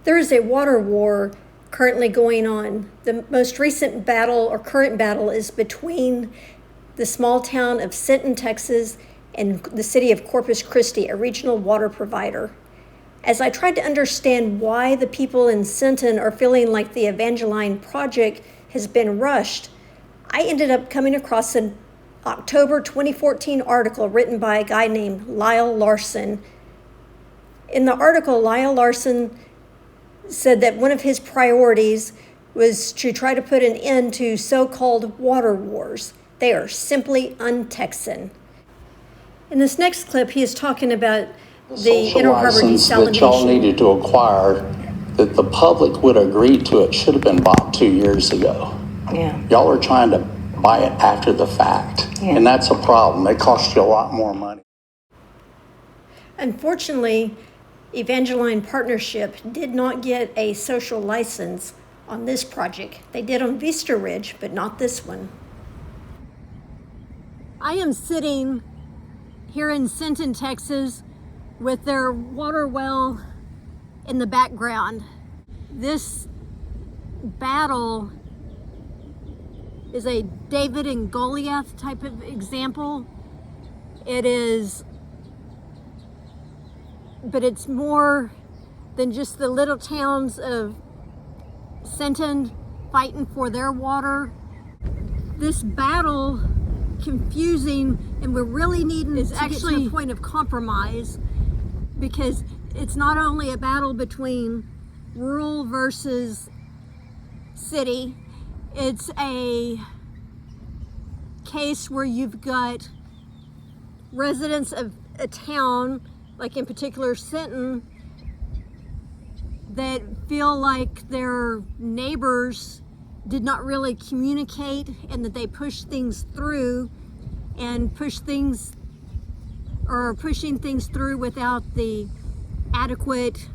There is a water war currently going on. The most recent battle or current battle is between the small town of Sinton, Texas, and the City of Corpus Christi, a regional water provider. As I tried to understand why the people in Sinton are feeling like the Evangeline project has been rushed, I ended up coming across an October 2014 article written by a guy named Lyle Larson. In the article, Lyle Larson said that one of his priorities was to try to put an end to so-called water wars. They are simply un-Texan. In this next clip, he is talking about the Inner Harbor desalination that y'all needed to acquire, that the public would agree to it, should have been bought 2 years ago. Yeah. Y'all are trying to buy it after the fact, and that's a problem. It costs you a lot more money. Unfortunately, Evangeline Partnership did not get a social license on this project. They did on Vista Ridge, but not this one. I am sitting here in Sinton, Texas, with their water well in the background. This battle is a David and Goliath type of example. But it's more than just the little towns of Sinton fighting for their water. This battle, confusing, and we're really needing is actually get to a point of compromise, because it's not only a battle between rural versus city, it's a case where you've got residents of a town, like in particular Sinton, that feel like their neighbors did not really communicate, and that they pushed things through and pushing things through without the adequate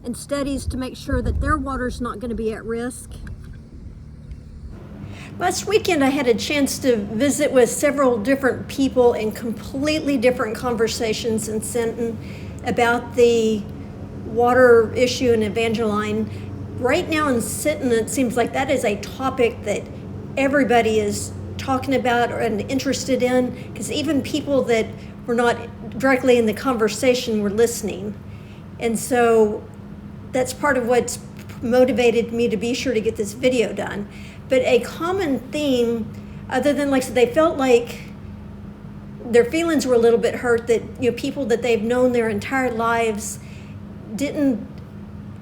and studies to make sure that their water's not going to be at risk. Last weekend, I had a chance to visit with several different people in completely different conversations in Sinton about the water issue in Evangeline. Right now in Sinton, it seems like that is a topic that everybody is talking about and interested in, because even people that were not directly in the conversation were listening. And so that's part of what's motivated me to be sure to get this video done. But a common theme, other than like they felt like their feelings were a little bit hurt, that people that they've known their entire lives didn't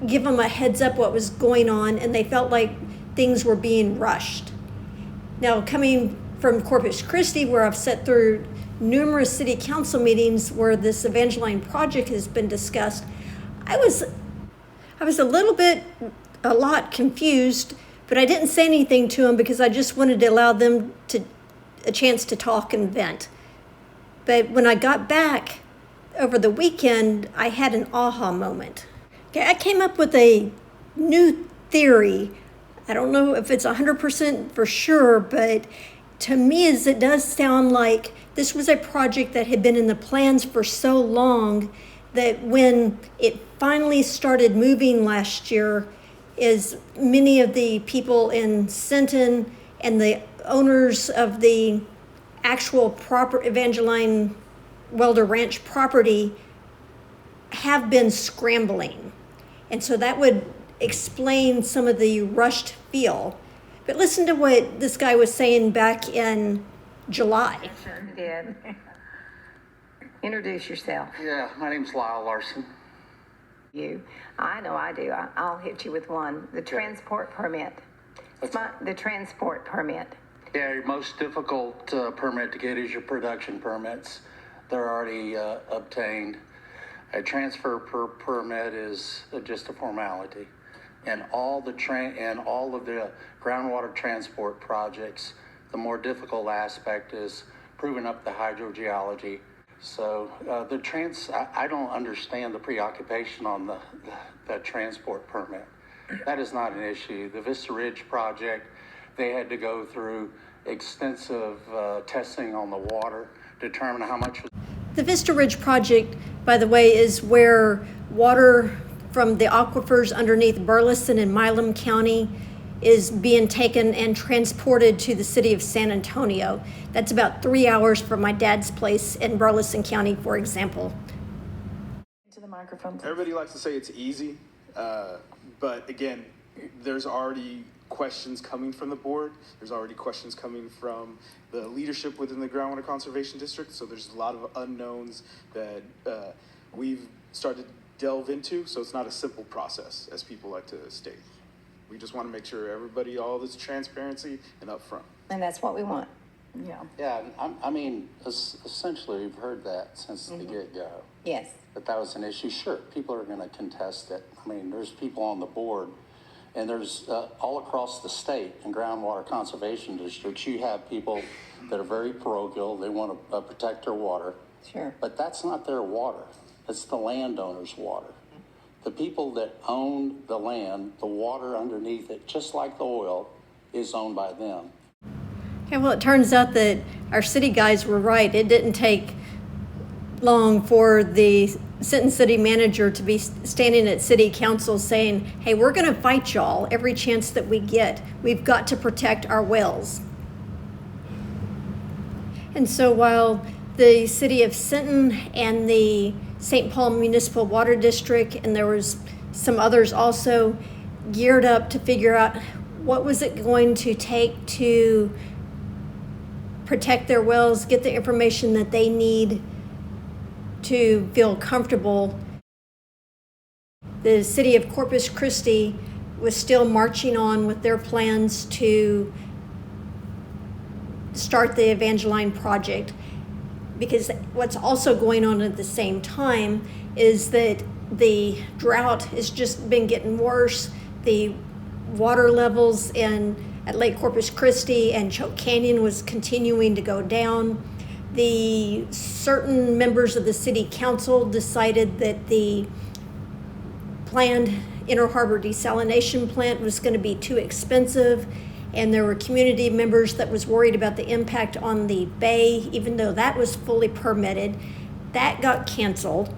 give them a heads up what was going on, and they felt like things were being rushed. Now, coming from Corpus Christi, where I've sat through numerous city council meetings where this Evangeline project has been discussed, I was a lot confused, but I didn't say anything to them because I just wanted to allow them a chance to talk and vent. But when I got back over the weekend, I had an aha moment. Okay, I came up with a new theory. I don't know if it's 100% for sure, but to me, it does sound like this was a project that had been in the plans for so long that when it finally started moving last year, is many of the people in Sinton and the owners of the actual proper Evangeline Welder Ranch property have been scrambling. And so that would explain some of the rushed feel. But listen to what this guy was saying back in July. I sure did. Introduce yourself. Yeah, my name's Lyle Larson. You. I know I do. I'll hit you with one. The transport permit. The transport permit. Yeah, your most difficult permit to get is your production permits. They're already obtained. A transfer permit is just a formality. And all of the groundwater transport projects, the more difficult aspect is proving up the hydrogeology. So I don't understand the preoccupation on the transport permit. That is not an issue. The Vista Ridge project, they had to go through extensive testing on the water, determine how much. The Vista Ridge project, by the way, is where water from the aquifers underneath Burleson and Milam County is being taken and transported to the city of San Antonio. That's about 3 hours from my dad's place in Burleson County, for example. To the microphone, please. Everybody likes to say it's easy, but again, there's already questions coming from the board. There's already questions coming from the leadership within the Groundwater Conservation District. So there's a lot of unknowns that we've started to delve into. So it's not a simple process, as people like to state. We just want to make sure everybody, all this transparency and upfront. And that's what we want. Yeah. Yeah, I mean, essentially, we've heard that since the get-go. Yes. That was an issue. Sure, people are going to contest it. I mean, there's people on the board, and there's all across the state in groundwater conservation districts, you have people that are very parochial. They want to protect their water. Sure. But that's not their water. It's the landowner's water. The people that own the land, the water underneath it, just like the oil, is owned by them. Okay, well, it turns out that our city guys were right. It didn't take long for the Sinton city manager to be standing at city council saying, hey, we're going to fight y'all every chance that we get. We've got to protect our wells. And so while the city of Sinton and the St. Paul Municipal Water District, and there was some others also, geared up to figure out what was it going to take to protect their wells, get the information that they need to feel comfortable. The City of Corpus Christi was still marching on with their plans to start the Evangeline project, because what's also going on at the same time is that the drought has just been getting worse. The water levels at Lake Corpus Christi and Choke Canyon was continuing to go down. The certain members of the city council decided that the planned Inner Harbor desalination plant was going to be too expensive, and there were community members that was worried about the impact on the bay, even though that was fully permitted. That got canceled.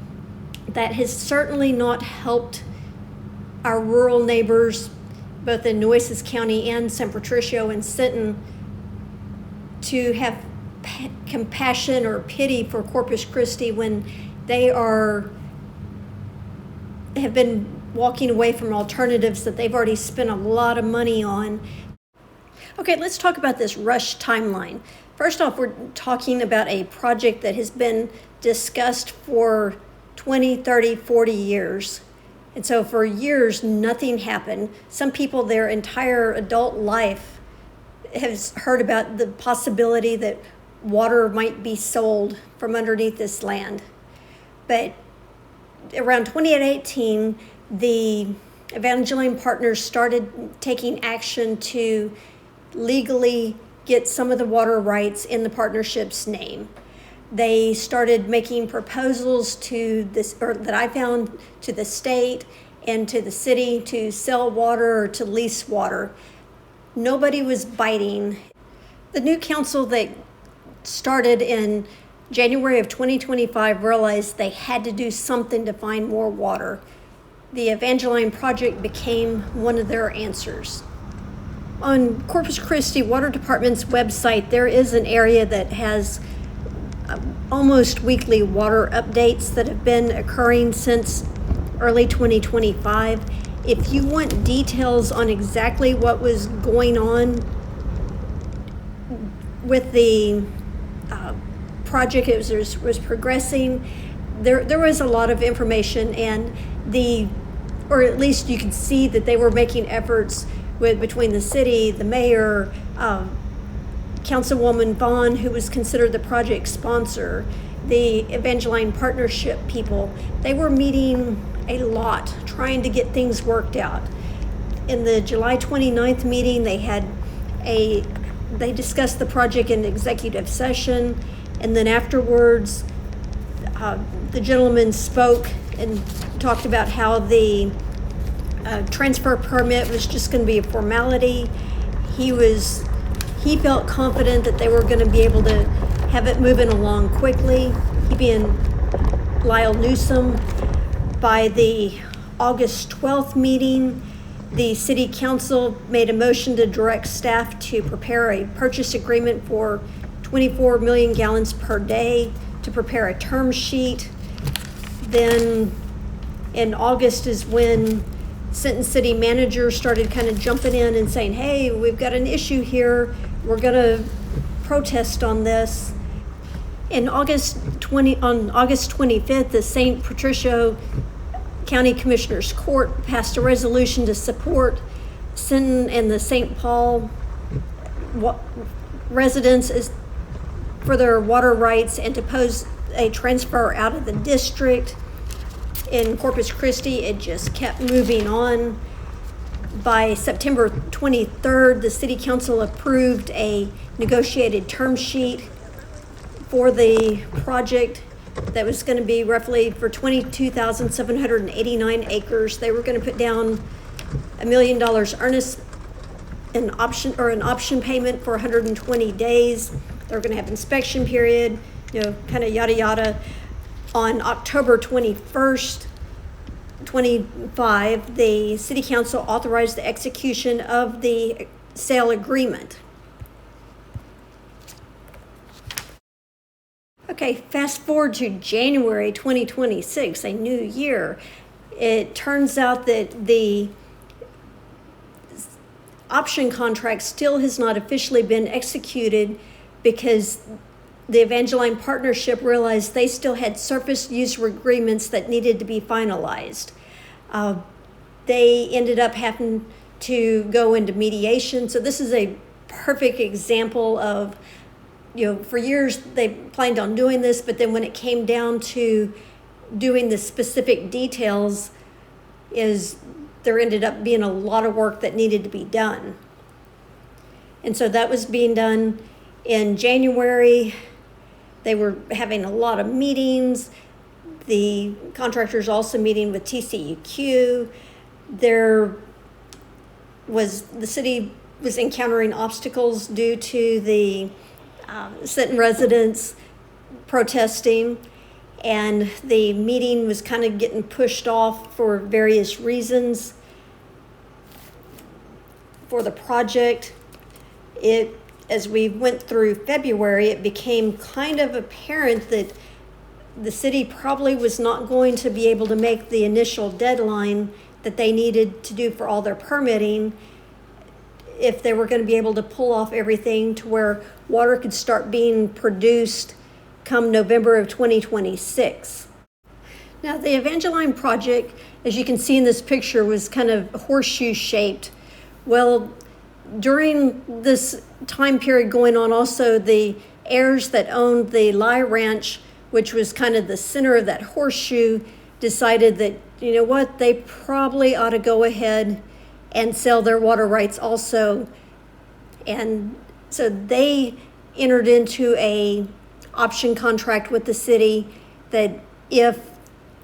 That has certainly not helped our rural neighbors, both in Nueces County and San Patricio and Sinton, to have compassion or pity for Corpus Christi when they have been walking away from alternatives that they've already spent a lot of money on. Okay, let's talk about this rush timeline. First off, we're talking about a project that has been discussed for 20, 30, 40 years. And so for years, nothing happened. Some people, their entire adult life, have heard about the possibility that water might be sold from underneath this land. But around 2018, the Evangeline partners started taking action to legally get some of the water rights in the partnership's name. They started making proposals to this, or that I found, to the state and to the city to sell water or to lease water. Nobody was biting. The new council that started in January of 2025 realized they had to do something to find more water. The Evangeline project became one of their answers. On Corpus Christi Water Department's website, there is an area that has almost weekly water updates that have been occurring since early 2025. If you want details on exactly what was going on with the project, it was progressing, there was a lot of information, and or at least you could see that they were making efforts between the city, the mayor, Councilwoman Vaughn, who was considered the project sponsor, the Evangeline partnership people. They were meeting a lot, trying to get things worked out. In the July 29th meeting, they discussed the project in executive session, and then afterwards, the gentleman spoke and talked about how the transfer permit was just going to be a formality. He felt confident that they were going to be able to have it moving along quickly. He being Lyle Newsom. By the August 12th meeting, the city council made a motion to direct staff to prepare a purchase agreement for 24 million gallons per day, to prepare a term sheet. Then in August is when Sinton city manager started kind of jumping in and saying, hey, we've got an issue here. We're gonna protest on this. On August 25th, the San Patricio County Commissioners Court passed a resolution to support Sinton and the St. Paul residents for their water rights and to pose a transfer out of the district. In Corpus Christi, it just kept moving on. By September 23rd, the city council approved a negotiated term sheet for the project that was going to be roughly for 22,789 acres. They were going to put down $1 million earnest, an option payment for 120 days. They were going to have inspection period, kind of yada yada. On October 21st, 25, the city council authorized the execution of the sale agreement. Okay, fast forward to January 2026, a new year. It turns out that the option contract still has not officially been executed because the Evangeline partnership realized they still had surface use agreements that needed to be finalized. They ended up having to go into mediation. So this is a perfect example of, for years they planned on doing this, but then when it came down to doing the specific details, there ended up being a lot of work that needed to be done. And so that was being done in January. They were having a lot of meetings. The contractors also meeting with TCUQ. The city was encountering obstacles due to the Sinton residents protesting, and the meeting was kind of getting pushed off for various reasons. For the project, as we went through February, it became kind of apparent that the city probably was not going to be able to make the initial deadline that they needed to do for all their permitting if they were going to be able to pull off everything to where water could start being produced come November of 2026. Now, the Evangeline project, as you can see in this picture, was kind of horseshoe shaped. Well, during this time period going on, also the heirs that owned the Lye Ranch, which was kind of the center of that horseshoe, decided that, they probably ought to go ahead and sell their water rights also. And so they entered into a option contract with the city that if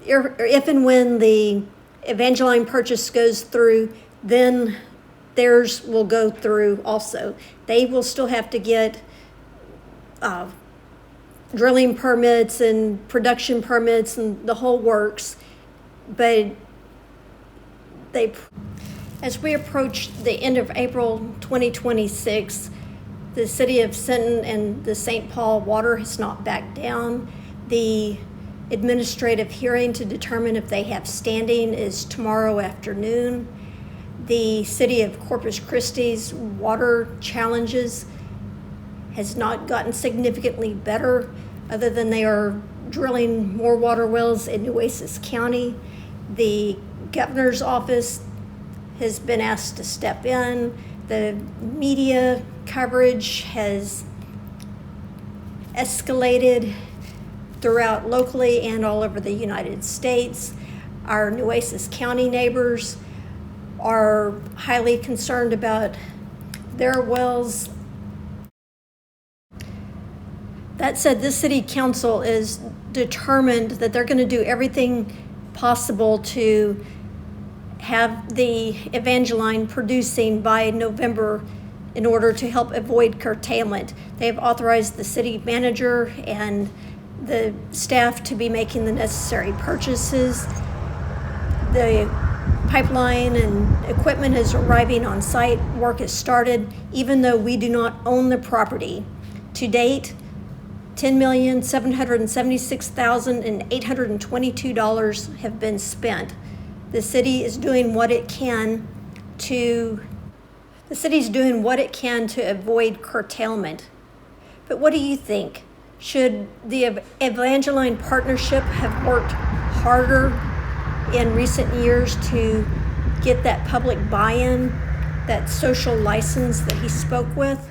and when the Evangeline purchase goes through, then theirs will go through also. They will still have to get drilling permits and production permits and the whole works. But as we approach the end of April 2026, the city of Sinton and the St. Paul water has not backed down. The administrative hearing to determine if they have standing is tomorrow afternoon. The City of Corpus Christi's water challenges has not gotten significantly better, other than they are drilling more water wells in Nueces County. The governor's office has been asked to step in. The media coverage has escalated throughout locally and all over the United States. Our Nueces County neighbors are highly concerned about their wells. That said, this city council is determined that they're going to do everything possible to have the Evangeline producing by November in order to help avoid curtailment. They have authorized the city manager and the staff to be making the necessary purchases. The pipeline and equipment is arriving on site. Work has started, even though we do not own the property. To date, $10,776,822 have been spent. The city is doing what it can to avoid curtailment. But what do you think? Should the Evangeline partnership have worked harder in recent years to get that public buy-in, that social license that he spoke with?